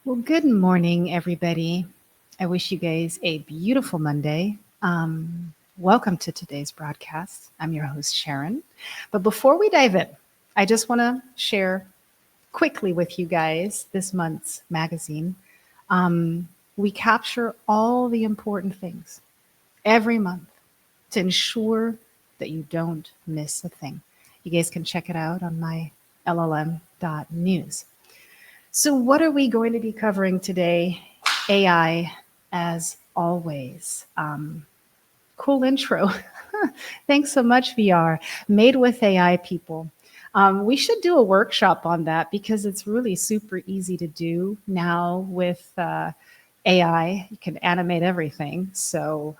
Well, good morning, everybody. I wish you guys a beautiful Monday. Welcome to today's broadcast. I'm your host, Sharon. But before we dive in, I just want to share quickly with you guys this month's magazine. We capture all the important things every month to ensure that you don't miss a thing. You guys can check it out on my LLM.news. So, what are we going to be covering today? AI, as always. Cool intro. Thanks so much, VR. Made with AI people. We should do a workshop on that because it's really super easy to do now with AI. You can animate everything. So,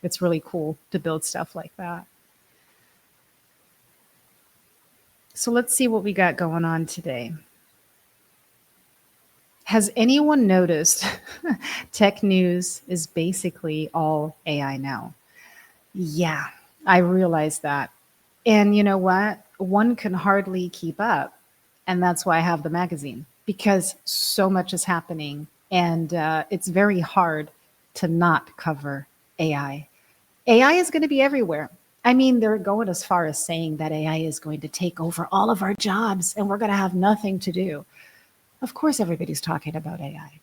it's really cool to build stuff like that. So, let's see what we got going on today. Has anyone noticed tech news is basically all AI now? Yeah, I realize that. And you know what? One can hardly keep up. And that's why I have the magazine because so much is happening. And it's very hard to not cover AI. AI is going to be everywhere. I mean, they're going as far as saying that AI is going to take over all of our jobs and we're going to have nothing to do. Of course, everybody's talking about AI.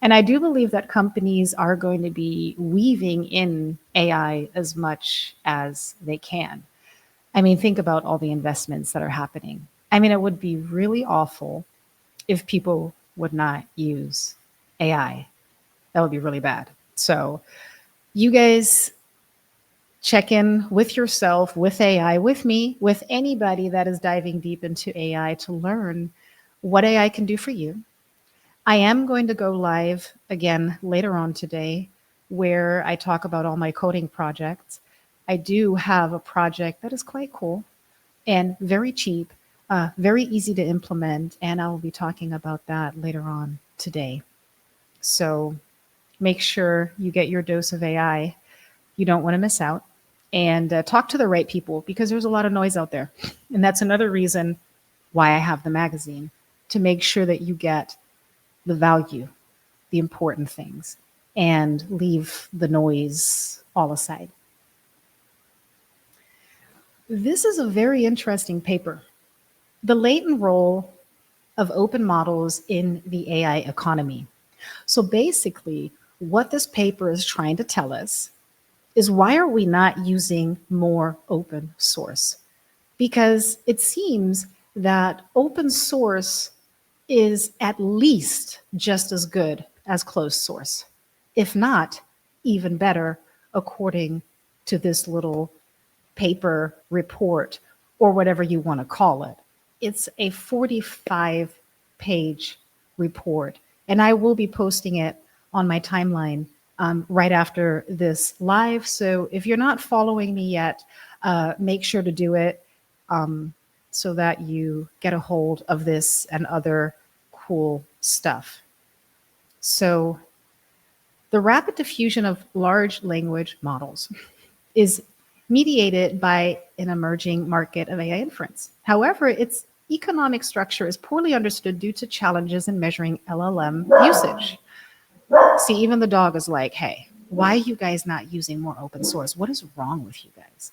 And I do believe that companies are going to be weaving in AI as much as they can. I mean, think about all the investments that are happening. I mean, it would be really awful if people would not use AI. That would be really bad. So, you guys check in with yourself, with AI, with me, with anybody that is diving deep into AI to learn what AI can do for you. I am going to go live again later on today where I talk about all my coding projects. I do have a project that is quite cool and very cheap, very easy to implement, and I will be talking about that later on today. So make sure you get your dose of AI. You don't want to miss out. And talk to the right people because there's a lot of noise out there. And that's another reason why I have the magazine to make sure that you get the value, the important things, and leave the noise all aside. This is a very interesting paper. The latent role of open models in the AI economy. So basically, what this paper is trying to tell us is why are we not using more open source? Because it seems that open source is at least just as good as closed source, if not even better, according to this little paper report or whatever you want to call it. It's a 45-page report, and I will be posting it on my timeline right after this live. So if you're not following me yet, make sure to do it so that you get a hold of this and other cool stuff. So the rapid diffusion of large language models is mediated by an emerging market of AI inference. However, its economic structure is poorly understood due to challenges in measuring LLM usage. See, even the dog is like, hey, why are you guys not using more open source? What is wrong with you guys?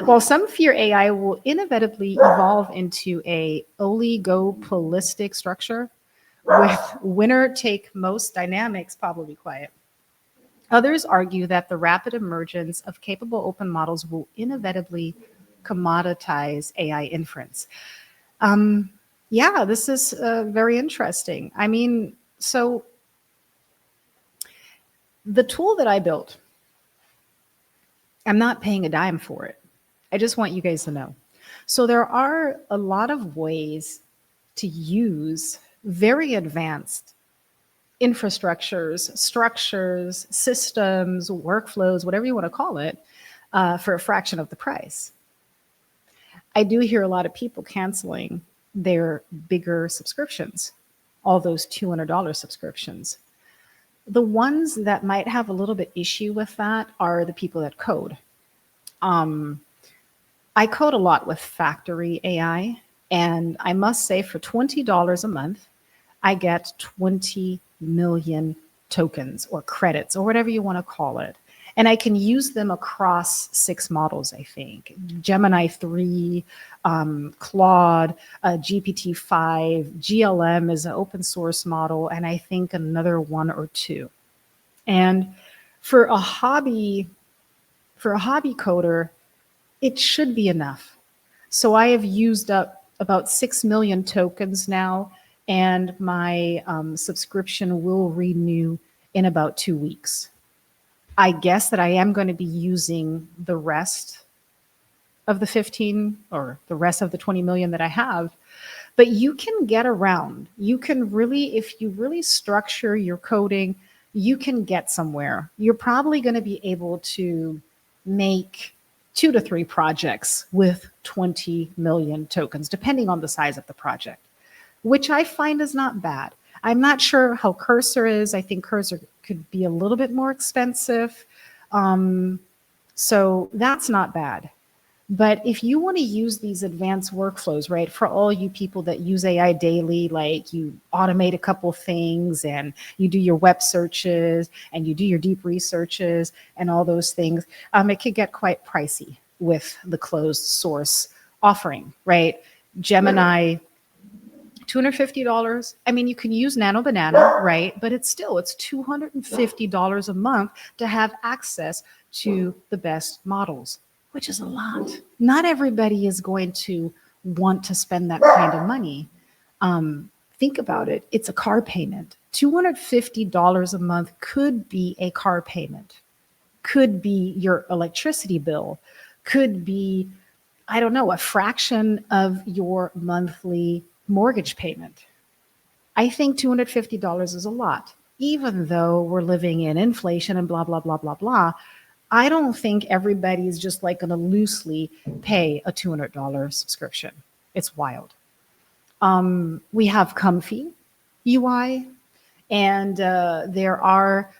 While some fear AI will inevitably evolve into a oligopolistic structure with winner take most dynamics probably quiet, others argue that the rapid emergence of capable open models will inevitably commoditize AI inference. Um, yeah, this is very interesting. I mean, so the tool that I built, I'm not paying a dime for it. I just want you guys to know. So there are a lot of ways to use very advanced infrastructures, structures, systems, workflows, whatever you want to call it, for a fraction of the price. I do hear a lot of people canceling their bigger subscriptions, all those $200 subscriptions. The ones that might have a little bit issue with that are the people that code. Um, I code a lot with factory AI, and I must say, for $20 a month, I get 20 million tokens or credits or whatever you want to call it. And I can use them across 6 models, I think. Gemini 3, Claude, GPT-5, GLM is an open source model, and I think another one or two. And for a hobby, for a hobby coder, it should be enough. So I have used up about 6 million tokens now, and my subscription will renew in about 2 weeks. I guess that I am going to be using the rest of the 15 or the rest of the 20 million that I have. But you can get around. You can really, if you really structure your coding, you can get somewhere. You're probably going to be able to make 2 to 3 projects with 20 million tokens, depending on the size of the project, which I find is not bad. I'm not sure how Cursor is. I think Cursor could be a little bit more expensive. So that's not bad. But if you want to use these advanced workflows, right, for all you people that use AI daily, like you automate a couple things and you do your web searches and you do your deep researches and all those things, it can get quite pricey with the closed source offering, right? Gemini, $250. I mean, you can use Nano Banana, right? But it's $250 a month to have access to the best models, which is a lot. Not everybody is going to want to spend that kind of money. Think about it. It's a car payment. $250 a month could be a car payment, could be your electricity bill, could be, I don't know, a fraction of your monthly mortgage payment. I think $250 is a lot, even though we're living in inflation and blah, blah, blah, blah, blah. I don't think everybody's just like going to loosely pay a $200 subscription. It's wild. We have Comfy UI, and there are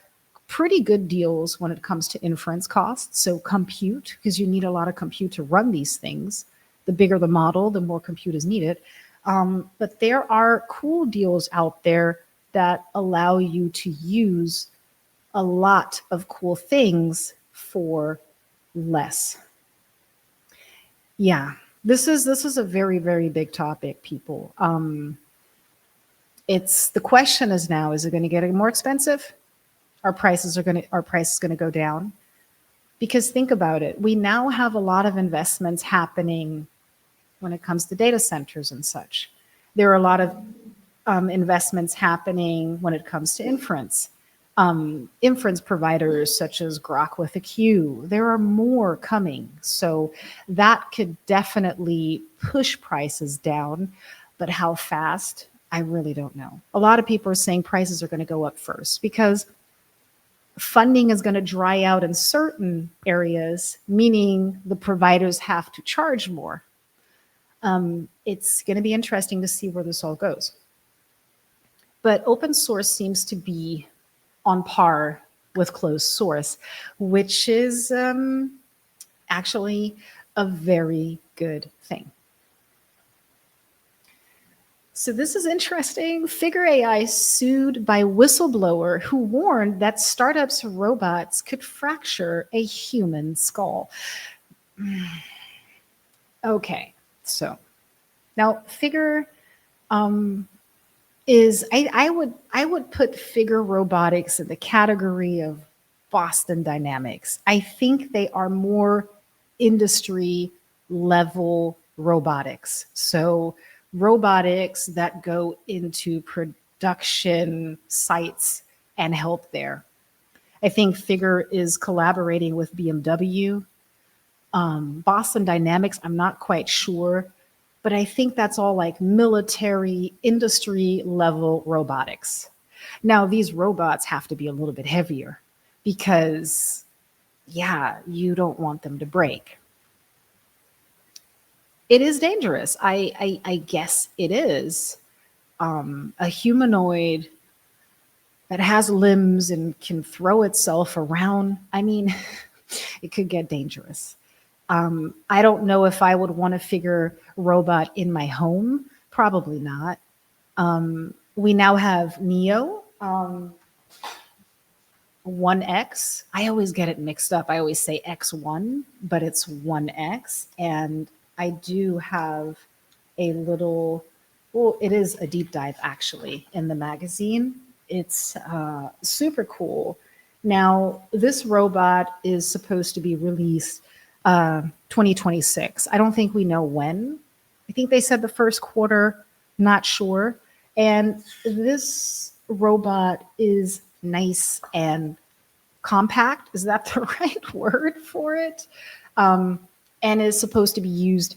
pretty good deals when it comes to inference costs. So compute, because you need a lot of compute to run these things. The bigger the model, the more compute is needed. But there are cool deals out there that allow you to use a lot of cool things for less. Yeah, this is a very, very big topic, people. It's the question is now, is it going to get more expensive? Our prices going to go down? Because think about it, we now have a lot of investments happening when it comes to data centers and such. There are a lot of investments happening when it comes to inference. Inference providers such as Grok with a Q, there are more coming. So that could definitely push prices down, but how fast, I really don't know. A lot of people are saying prices are going to go up first because funding is going to dry out in certain areas, meaning the providers have to charge more. It's going to be interesting to see where this all goes. But open source seems to be on par with closed source, which is actually a very good thing. So this is interesting. Figure AI sued by whistleblower who warned that startups' robots could fracture a human skull. Okay, so now Figure is I would put Figure Robotics in the category of Boston Dynamics. I think they are more industry level robotics. So robotics that go into production sites and help there. I think Figure is collaborating with BMW. Boston Dynamics, I'm not quite sure, but I think that's all like military industry level robotics. Now, these robots have to be a little bit heavier because, yeah, you don't want them to break. It is dangerous. I guess it is. A humanoid that has limbs and can throw itself around. I mean, it could get dangerous. I don't know if I would want to figure robot in my home. Probably not. We now have Neo, 1X. I always get it mixed up. I always say X1, but it's 1X. And I do have a little, well, it is a deep dive actually in the magazine. It's super cool. Now, this robot is supposed to be released 2026. I don't think we know when. I think they said the first quarter, not sure. And this robot is nice and compact. Is that the right word for it? Um, and is supposed to be used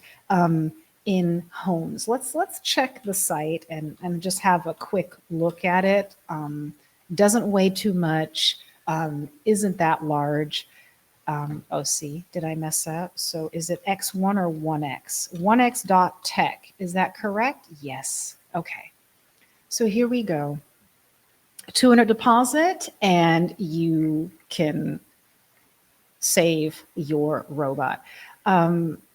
in homes. Let's check the site and just have a quick look at it. Doesn't weigh too much. Isn't that large. Oh, see, did I mess up? So is it X1 or 1X? 1X dot tech. Is that correct? Yes. Okay. So here we go. 200 deposit and you can save your robot,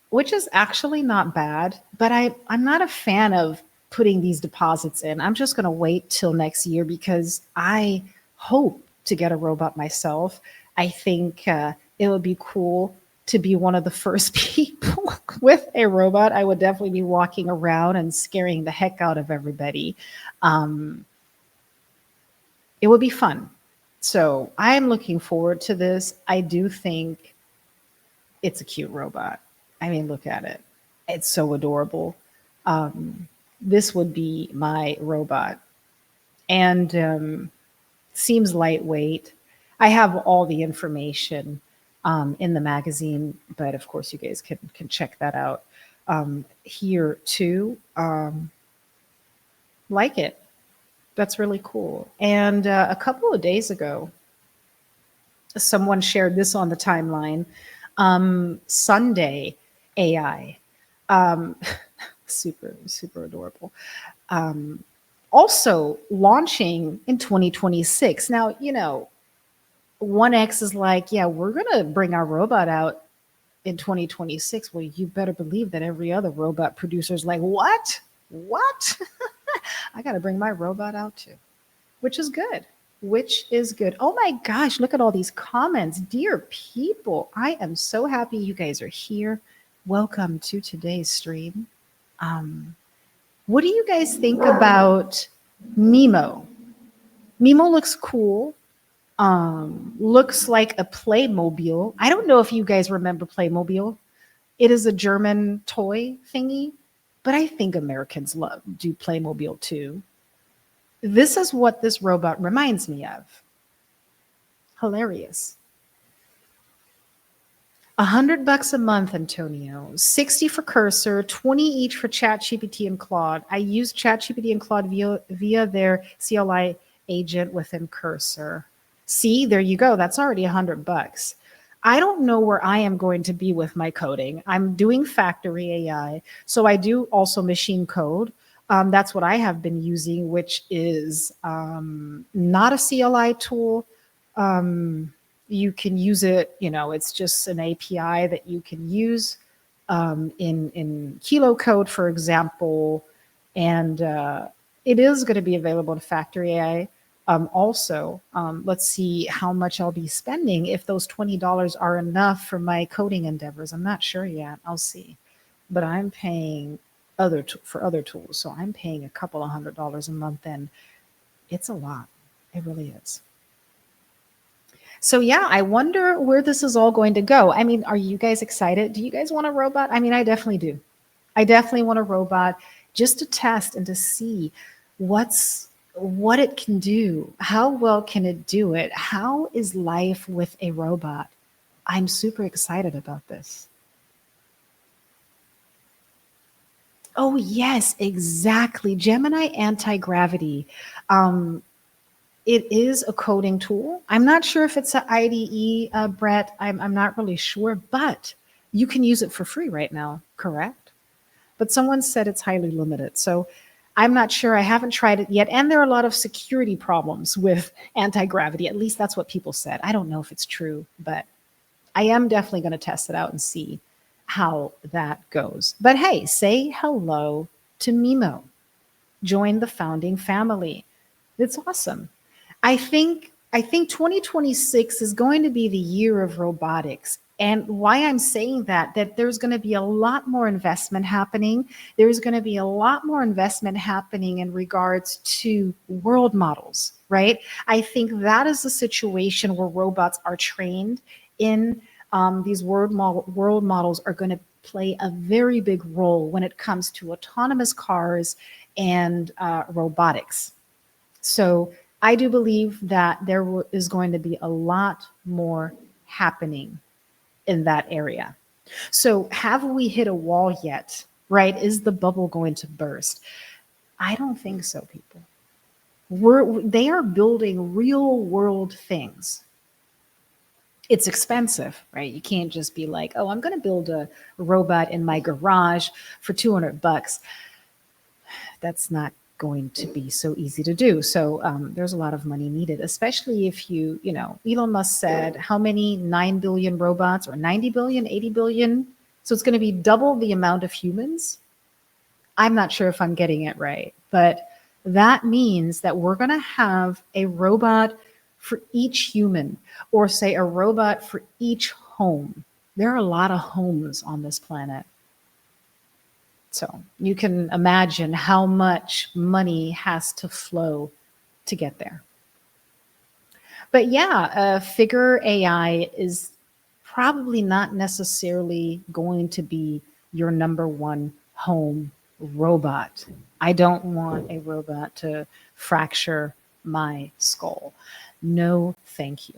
which is actually not bad. But I'm not a fan of putting these deposits in. I'm just going to wait till next year because I hope to get a robot myself. I think it would be cool to be one of the first people with a robot. I would definitely be walking around and scaring the heck out of everybody. Um, it would be fun. So I'm looking forward to this. I do think it's a cute robot. I mean, look at it. It's so adorable. This would be my robot. And seems lightweight. I have all the information in the magazine, but of course you guys can check that out here too. Like it. That's really cool. And a couple of days ago, someone shared this on the timeline. Sunday AI, um, super adorable. Um, Also launching in 2026. Now, 1X is like, yeah, we're gonna bring our robot out in 2026. Well, you better believe that every other robot producer is like, what? What? I got to bring my robot out too, which is good. Which is good. Oh my gosh, look at all these comments. Dear people, I am so happy you guys are here. Welcome to today's stream. Um, what do you guys think about Mimo? Mimo looks cool. Looks like a Playmobil. I don't know if you guys remember Playmobil. It is a German toy thingy, but I think Americans love do Playmobil too. This is what this robot reminds me of. Hilarious. $100 a month, Antonio. 60 for Cursor, 20 each for ChatGPT and Claude. I use ChatGPT and Claude via their CLI agent within Cursor. See, there you go. That's already $100. I don't know where I am going to be with my coding. I'm doing factory AI, so I do also machine code. That's what I have been using, which is not a CLI tool. You can use it, it's just an API that you can use in Kilo Code, for example, and it is going to be available in Factory AI. Also, let's see how much I'll be spending if those $20 are enough for my coding endeavors. I'm not sure yet. I'll see, but I'm paying for other tools, so I'm paying a couple of $100 a month, and it's a lot. It really is. So yeah, I wonder where this is all going to go. I mean, are you guys excited? Do you guys want a robot? I mean, I definitely do. I definitely want a robot just to test and to see what it can do. How well can it do it? How is life with a robot? I'm super excited about this. Oh yes, exactly. Gemini anti-gravity. Um, It is a coding tool. I'm not sure if it's an IDE, Brett. I'm not really sure, but you can use it for free right now, correct? But someone said it's highly limited. So I'm not sure. I haven't tried it yet. And there are a lot of security problems with anti-gravity. At least that's what people said. I don't know if it's true, but I am definitely going to test it out and see. how that goes. But hey, say hello to Mimo. Join the founding family. It's awesome. I think 2026 is going to be the year of robotics. And why I'm saying that there's going to be a lot more investment happening. There's going to be a lot more investment happening in regards to world models, right? I think that is a situation where robots are trained in these world models are going to play a very big role when it comes to autonomous cars and robotics. So I do believe that there is going to be a lot more happening in that area. So have we hit a wall yet? Right? Is the bubble going to burst? I don't think so, people. They are building real world things. It's expensive, right? You can't just be like, oh, I'm going to build a robot in my garage for 200 bucks. That's not going to be so easy to do. So there's a lot of money needed, especially if Elon Musk said how many 9 billion robots or 90 billion, 80 billion. So it's going to be double the amount of humans. I'm not sure if I'm getting it right, but that means that we're going to have a robot for each human, or say a robot for each home. There are a lot of homes on this planet. So you can imagine how much money has to flow to get there. But yeah, figure AI is probably not necessarily going to be your number one home robot. I don't want a robot to fracture my skull. No, thank you.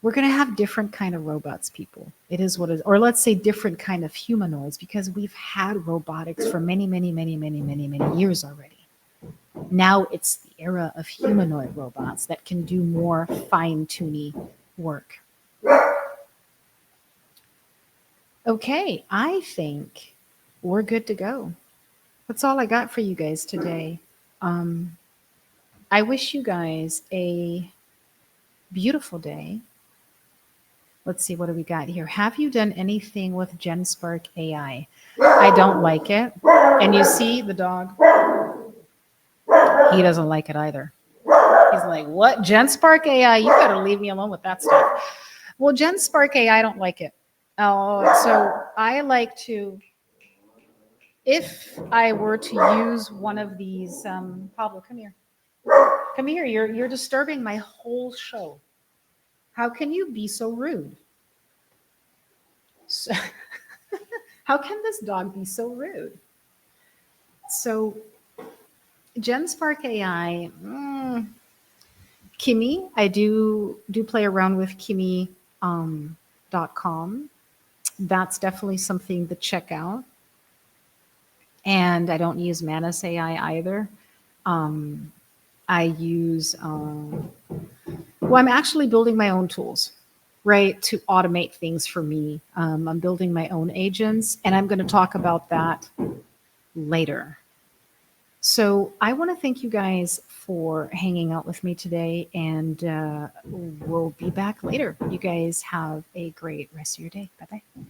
We're going to have different kind of robots, people. It is what it is. Or let's say different kind of humanoids, because we've had robotics for many, many, many, many, many, many years already. Now it's the era of humanoid robots that can do more fine-tuning work. Okay, I think we're good to go. That's all I got for you guys today. Um, I wish you guys a beautiful day. Let's see, what do we got here? Have you done anything with GenSpark AI? I don't like it. And you see the dog, he doesn't like it either. He's like, what? GenSpark AI? You gotta leave me alone with that stuff. Well, GenSpark AI, I don't like it. Oh, so I like to, if I were to use one of these, Pablo, come here. Come here. You're disturbing my whole show. How can you be so rude? So, how can this dog be so rude? So GenSpark AI, Kimi, I do play around with Kimi .com. That's definitely something to check out. And I don't use Manus AI either. Um, I use well, I'm actually building my own tools, right, to automate things for me. I'm building my own agents, and I'm going to talk about that later. So I want to thank you guys for hanging out with me today, and we'll be back later. You guys have a great rest of your day. Bye bye.